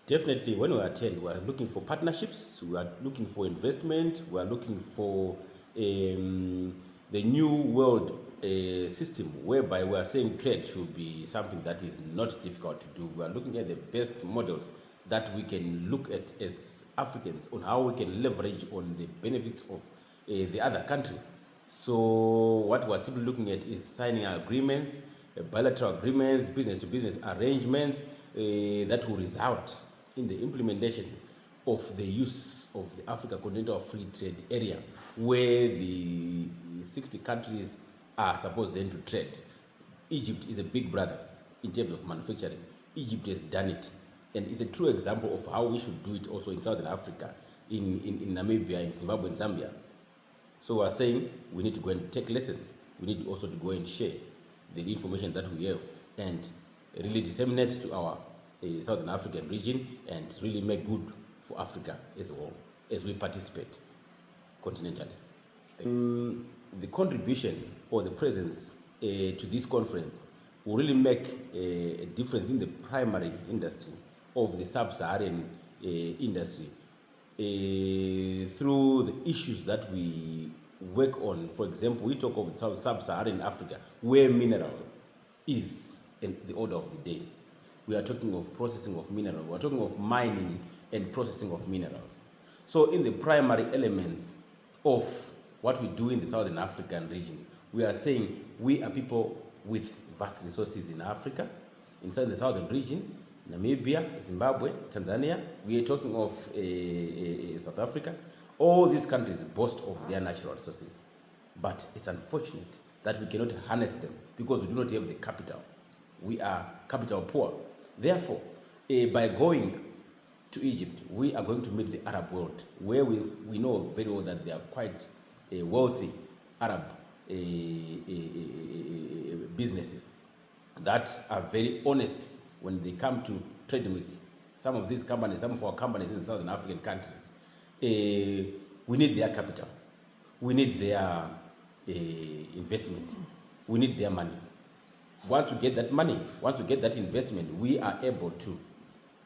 Definitely, when we attend, we are looking for partnerships, we are looking for investment, we are looking for the new world system whereby we are saying trade should be something that is not difficult to do. We are looking at the best models that we can look at as Africans on how we can leverage on the benefits of the other country. So what we're simply looking at is signing agreements, bilateral agreements, business-to-business arrangements that will result in the implementation of the use of the Africa Continental Free Trade Area, where the 60 countries are supposed then to trade. Egypt is a big brother in terms of manufacturing. Egypt has done it, and it's a true example of how we should do it also in Southern Africa, in Namibia, in Zimbabwe, and Zambia. So we're saying we need to go and take lessons. We need also to go and share the information that we have and really disseminate to our Southern African region and really make good for Africa as a whole as we participate continentally. The contribution or the presence to this conference will really make a difference in the primary industry of the sub-Saharan industry through the issues that we work on. For example, we talk of sub-Saharan Africa, where mineral is in the order of the day. We are talking of processing of minerals. We are talking of mining and processing of minerals. So in the primary elements of what we do in the Southern African region, we are saying we are people with vast resources in Africa, inside the southern region, Namibia, Zimbabwe, Tanzania. We are talking of South Africa. All these countries boast of their natural resources. But it's unfortunate that we cannot harness them because we do not have the capital. We are capital poor. Therefore, by going to Egypt, we are going to meet the Arab world, where we know very well that they are quite wealthy Arab businesses that are very honest when they come to trade with some of these companies, some of our companies in Southern African countries. We need their capital. We need their investment. We need their money. Once we get that money, once we get that investment, we are able to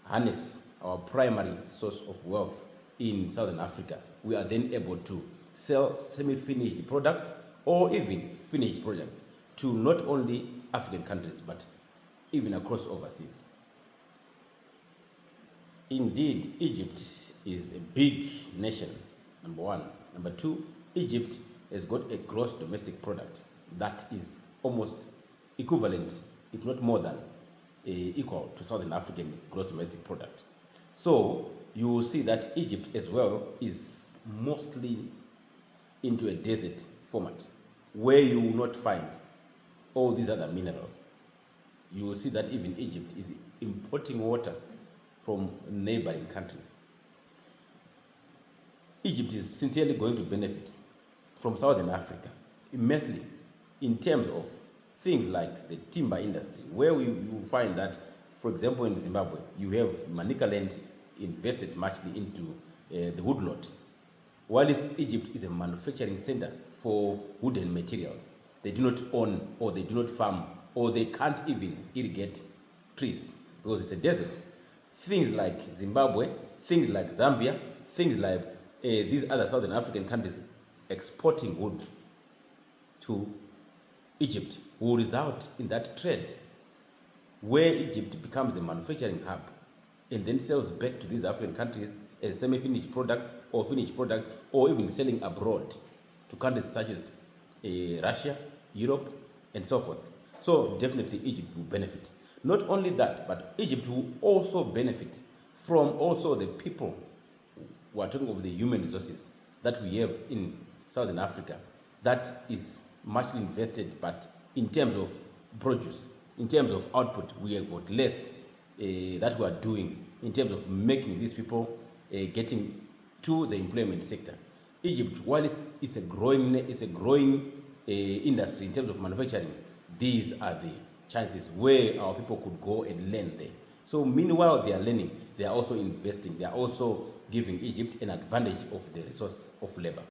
harness our primary source of wealth in Southern Africa. We are then able to sell semi-finished products or even finished products to not only African countries, but even across overseas. Indeed, Egypt is a big nation, number one. Number two, Egypt has got a gross domestic product that is almost equivalent, if not more than, equal to Southern African gross domestic product. So you will see that Egypt as well is mostly into a desert format, where you will not find all these other minerals. You will see that even Egypt is importing water from neighboring countries. Egypt is sincerely going to benefit from Southern Africa immensely in terms of things like the timber industry, where you find that, for example, in Zimbabwe, you have Manicaland invested muchly into the woodlot, while Egypt is a manufacturing center for wooden materials. They do not own, or they do not farm, or they can't even irrigate trees because it's a desert. Things like Zimbabwe, things like Zambia, things like these other Southern African countries exporting wood to Egypt will result in that trade, where Egypt becomes the manufacturing hub and then sells back to these African countries as semi-finished products or finished products, or even selling abroad to countries such as Russia, Europe, and so forth. So definitely Egypt will benefit. Not only that, but Egypt will also benefit from also the people. We are talking of the human resources that we have in Southern Africa that is much invested, but in terms of produce, in terms of output, we have got less that we are doing in terms of making these people getting to the employment sector. Egypt, while it's a growing industry in terms of manufacturing, these are the chances where our people could go and learn there. So meanwhile they are learning, they are also investing, they are also giving Egypt an advantage of the resource of labor.